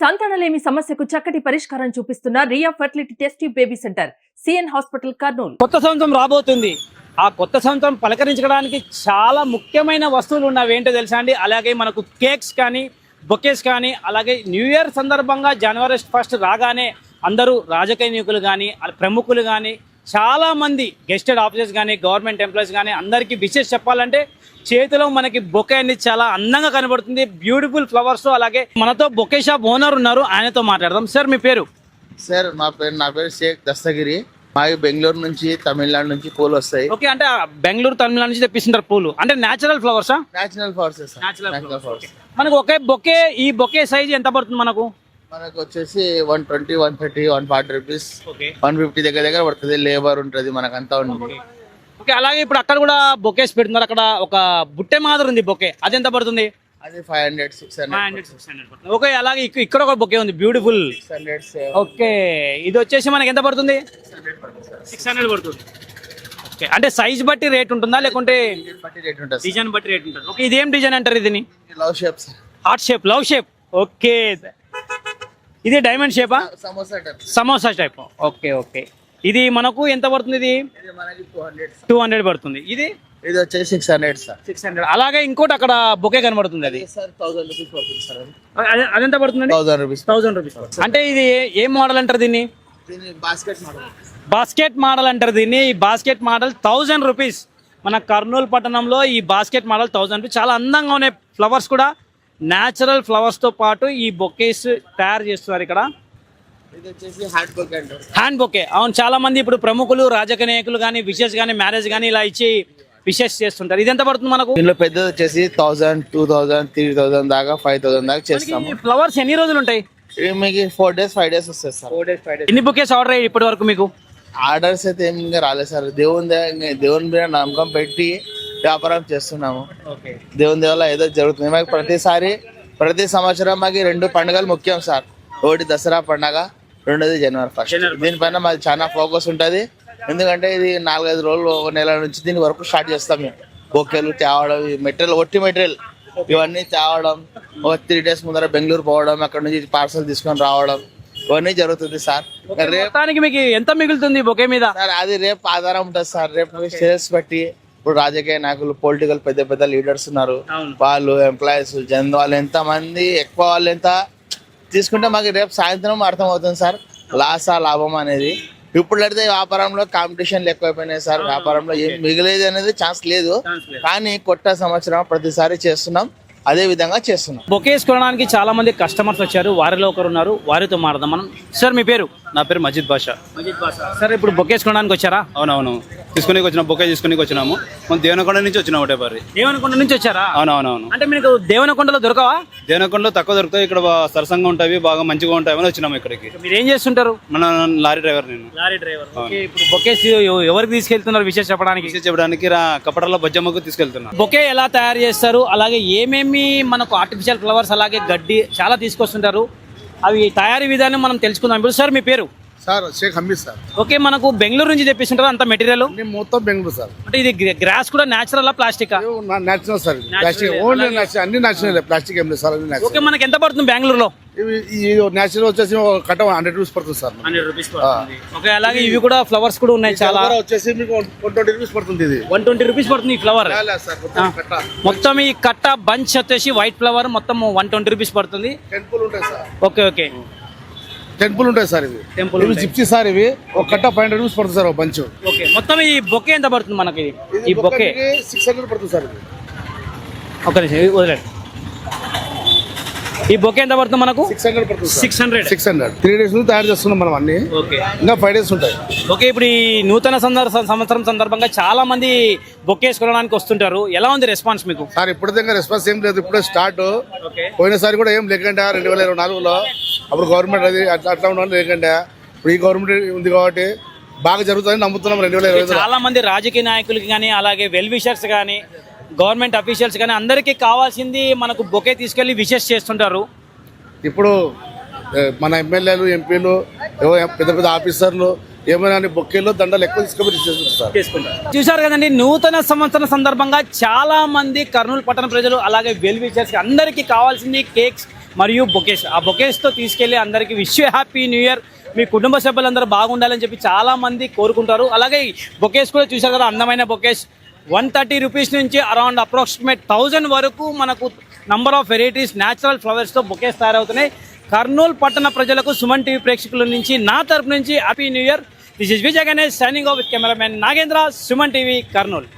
సంతానలేమి సమస్యకు చక్కటి పరిష్కారం చూపిస్తున్న Riya fertility test tube baby centre CN hospital Kurnool. కొత్త సంవత్సరం రాబోతుంది. ఆ కొత్త సంవత్సరం పలకరించడానికి చాలా ముఖ్యమైన వస్తువులు ఉన్నవి ఏంటో తెలుసా అండి. అలాగే మనకు కేక్స్ కానీ బొకేస్ కానీ, అలాగే న్యూ ఇయర్ సందర్భంగా జనవరి 1 రాగానే అందరూ రాజకీయ నాయకులు కానీ ప్రముఖులు కానీ చాలామంది గెస్టెడ్ ఆఫీసర్స్ కానీ గవర్నమెంట్ ఎంప్లాయీస్ కానీ అందరికీ విషెస్ చెప్పాలంటే చేతిలో మనకి బొకే అనేది చాలా అందంగా కనబడుతుంది. Beautiful flowers. అలాగే మనతో బొకే షాప్ ఓనర్ ఉన్నారు, ఆయనతో మాట్లాడదాం. సార్ మీ పేరు? సార్ నా పేరు షేక్ దస్తగిరి. మాకు బెంగళూరు నుంచి తమిళనాడు నుంచి పూలు వస్తాయి. ఓకే, అంటే బెంగళూరు తమిళనాడు నుంచి తెప్పిస్తుంటారు పూలు. అంటే నేచురల్ ఫ్లవర్సా? Natural flowers. మనకు ఒకే బొకే, ఈ బొకే సైజ్ ఎంత పడుతుంది మనకు? మనకు వచ్చేసి 120, 130, 140 రూపీస్, 150 దగ్గర పడుతుంది. లేబర్ ఉంటుంది, మనకంతా ఉంటుంది. ఓకే, అలాగే ఇప్పుడు అక్కడ కూడా బొకేస్ పెడుతున్నారు. అక్కడ ఒక బుట్టే మాదిరి ఉంది బొకే, అది ఎంత పడుతుంది? అది 500, 600. ఓకే, అలాగే ఇక్కడ ఒక బొకే ఉంది బ్యూటిఫుల్. 600. ఓకే, ఇది వచ్చేసి మనకి ఎంత పడుతుంది? 600 పడుతుంది. ఓకే, అంటే సైజ్ బట్టి రేట్ ఉంటుందా లేకుంటే డిజైన్ బట్టి రేట్ ఉంటుంది? ఓకే, ఇదేం డిజైన్ అంటారు? ఇది love shape, heart shape, love shape. Okay, ఇది డైమండ్ షేపా? సమోసా టైప్. ఓకే ఓకే, ఇది మనకు ఎంత పడుతుంది? ఇది 200 పడుతుంది. ఇది వచ్చేసి 600 సార్. 600. అలాగే ఇంకోటి అక్కడ బొకే కనబడుతుంది, అది 1000 రూపీస్ పడుతుంది సార్. అదెంత పడుతుంది? 1000 రూపీస్. 1000 రూపీస్. అంటే ఇది ఏం మోడల్ అంటారు దీన్ని? Basket model. బాస్కెట్ మోడల్ అంటారు దీన్ని. ఈ బాస్కెట్ మోడల్ 1000 రూపీస్. మన కర్నూలు పట్టణంలో ఈ బాస్కెట్ మోడల్ 1000 రూపీస్. చాలా అందంగా ఉన్నాయి ఫ్లవర్స్ కూడా. న్యాచురల్ ఫ్లవర్స్తో పాటు ఈ బొకేస్ తయారు చేస్తున్నారు ఇక్కడ. ఇది వచ్చేసి హ్యాండ్ బొకే అంటారు. Hand bouquet. అవును, చాలా మంది ఇప్పుడు ప్రముఖులు రాజకీయ నాయకులు కానీ విషెస్ కానీ మ్యారేజ్ కానీ ఇలా ఇచ్చి విషెస్ చేస్తుంటారు. ఇది ఎంత పడుతుంది మనకు? దీనిలో పెద్దది వచ్చేసి 1000, 2000, 3000 దాకా, 5000 దాకా చేస్తాము. ఫ్లవర్స్ ఎన్ని రోజులు ఉంటాయి? ఇవి మీకు 4 days, 5 days వస్తాయి సార్. 4 days, 5 days. ఎన్ని బొకేస్ ఆర్డర్ అయ్యి ఇప్పటి వరకు మీకు? ఆర్డర్స్ అయితే ఏం ఇంకా రాలేదు సార్. దేవుని మీద నమ్మకం పెట్టి వ్యాపారం చేస్తున్నాము. దేవుని వల్ల ఏదో జరుగుతుంది. మాకు ప్రతి సంవత్సరం మాకు 2 పండుగలు ముఖ్యం సార్. ఒకటి దసరా పండుగ, రెండోది జనవరి 1. దీనిపైన మాది చాలా ఫోకస్ ఉంటుంది. ఎందుకంటే ఇది 4-5 రోజులు, 1 నెల నుంచి దీని వరకు స్టార్ట్ చేస్తాం మేము. బొకేలు తేవడం, ఒట్టి మెటీరియల్ ఇవన్నీ తేవడం, ఒక 3 days ముందర బెంగళూరు పోవడం, అక్కడ నుంచి పార్సల్ తీసుకొని రావడం, ఇవన్నీ జరుగుతుంది సార్. రేపు మీకు ఎంత మిగులుతుంది బొకే మీద? సార్ అది రేపు ఆధారం ఉంటుంది సార్. రేపు సేల్స్ బట్టి. ఇప్పుడు రాజకీయ నాయకులు, పొలిటికల్ పెద్ద లీడర్స్ ఉన్నారు, వాళ్ళు ఎంప్లాయీస్, జన్ వాళ్ళు ఎంతమంది ఎక్కువ వాళ్ళు ఎంత తీసుకుంటే మాకు రేపు సాయంత్రం అర్థమవుతుంది సార్ లాసా లాభం అనేది. ఇప్పుడు అయితే వ్యాపారంలో కాంపిటీషన్లు ఎక్కువైపోయినాయి సార్. వ్యాపారంలో ఏం మిగిలేదు అనేది ఛాన్స్ లేదు. కానీ కొత్త సంవత్సరం ప్రతిసారి చేస్తున్నాం, అదే విధంగా చేస్తున్నాం. బొకేస్ కొనడానికి చాలా మంది కస్టమర్స్ వచ్చారు, వారిలో ఒకరు ఉన్నారు, వారితో మాట్లాడదాం మనం. సార్ మీ పేరు? నా పేరు మజిద్ బాషా. సార్ ఇప్పుడు బొకేస్ కొనడానికి వచ్చారా? అవునవును, తీసుకుని వచ్చిన బొకే తీసుకుని వచ్చినాము. మనం దేవనకొండ నుంచి వచ్చినాం. ఒకటే పర్రి దేవనకొండ నుంచి వచ్చారా? అవునవునవును. అంటే మీకు దేవనకొండలో దొరకవా? దేవనకొండలో తక్కువ దొరుకుతాయి, ఇక్కడ సరసంగా ఉంటాయి, బాగా మంచిగా ఉంటాయి అని వచ్చినాము ఇక్కడికి. మీరు ఏం చేస్తుంటారు? మన లారీ డ్రైవర్. నేను లారీ డ్రైవర్. ఇప్పుడు బొకేస్ ఎవరికి తీసుకెళ్తున్నారు విషయం చెప్పడానికి కపటలో బొజ్జమ్మకు తీసుకెళ్తున్నాం. బొకే ఎలా తయారు చేస్తారు, అలాగే ఏమేమి మనకు ఆర్టిఫిషియల్ ఫ్లవర్స్ అలాగే గడ్డి చాలా తీసుకొస్తుంటారు, అవి తయారీ విధానం మనం తెలుసుకుందాం. ఇప్పుడు సార్ మీ పేరు? Sir Sheikh Hameed sir. Okay, మనకు బెంగళూరు నుంచి తెప్పిస్తుంటారు అంత మెటీరియల్? మొత్తం బెంగళూరు సార్. అంటే ఇది గ్రాస్ కూడా natural plastic? Natural sir. Plastic only అన్ని నేచురల్, ప్లాస్టిక్ ఏం లేదు సార్. ఓకే, మనకి ఎంత పడుతుంది బెంగళూరులో? నేచురల్ వచ్చేసి కట్ట 100 రూపీస్ పడుతుంది సార్. 100 రూపీస్ పడుతుంది. ఓకే, అలాగే ఇవి కూడా ఫ్లవర్స్ కూడా ఉన్నాయి చాలా. వచ్చేసి మీకు 120 రూపీస్ పడుతుంది. ఇది 120 రూపీస్ పడుతుంది ఈ ఫ్లవర్ మొత్తం. ఈ కట్ట బంచ్ వచ్చేసి వైట్ ఫ్లవర్ మొత్తం 120 రూపీస్ పడుతుంది. టెంపుల్ ఉంటాయి సార్. ఓకే ఓకే, టెంపుల్ ఉంటాయి సార్. ఇవి జిప్సీ సార్. ఇవి ఒక కట్ట 500 రూపీస్ పడుతుంది సార్, ఒక బంచ్. ఓకే, మొత్తం ఈ బొకే ఎంత పడుతుంది మనకి? ఈ బొకే 600 పడుతుంది సార్. ఒక నిమిషం వదిలేండి. ఈ బొకే ఎంత పడుతుంది మనకు? 600 పడుతుంది. 600. 3 days నుంచి తయారు చేస్తున్నాం మనం అన్ని. ఓకే, ఇంకా 5 days ఉంటాయి. ఓకే, ఇప్పుడు ఈ నూతన సంవత్సరం సందర్భంగా చాలా మంది బొకేస్ కొనడానికి వస్తుంటారు. ఎలా ఉంది రెస్పాన్స్ మీకు? సార్ ఇప్పటిదాకా రెస్పాన్స్ ఏం లేదు, ఇప్పుడే స్టార్ట్. పోయినసారి కూడా ఏం లేకుండా 2024లో అప్పుడు గవర్నమెంట్ అది అట్లా ఉండడం లేకుండా ఇప్పుడు ఈ గవర్నమెంట్ ఉంది కాబట్టి బాగా జరుగుతుందని నమ్ముతున్నాం. 2020 చాలా మంది రాజకీయ నాయకులకి కానీ అలాగే వెల్ విషర్స్ కానీ గవర్నమెంట్ అఫీషియల్స్ కానీ అందరికీ కావాల్సింది మనకు బొకే తీసుకెళ్లి విషెస్ చేస్తుంటారు. ఇప్పుడు మన ఎమ్మెల్యేలు, ఎంపీలు, పెద్ద ఆఫీసర్లు ఏమైనా బొక్కేలో దండలు ఎక్కువ తీసుకుంటారు. చూసారు కదండి, నూతన సంవత్సరం సందర్భంగా చాలా మంది కర్నూలు పట్టణ ప్రజలు అలాగే వెల్ విషర్స్ అందరికీ కావాల్సింది కేక్స్ మరియు బొకేస్. ఆ బొకేస్తో తీసుకెళ్ళి అందరికీ విష్ హ్యాపీ న్యూ ఇయర్, మీ కుటుంబ సభ్యులందరూ బాగుండాలని చెప్పి చాలామంది కోరుకుంటారు. అలాగే ఈ బొకేస్ కూడా చూసారు కదా, అందమైన బొకేస్ 130 రూపీస్ నుంచి అరౌండ్ అప్రాక్సిమేట్ 1000 వరకు మనకు నంబర్ ఆఫ్ వెరైటీస్ న్యాచురల్ ఫ్లవర్స్తో బొకేస్ తయారవుతున్నాయి. కర్నూలు పట్టణ ప్రజలకు సుమన్ టీవీ ప్రేక్షకుల నుంచి నా తరపు నుంచి happy new year. This is Vijay Ganesh signing off with cameraman Nagendra, Suman TV, Kurnool.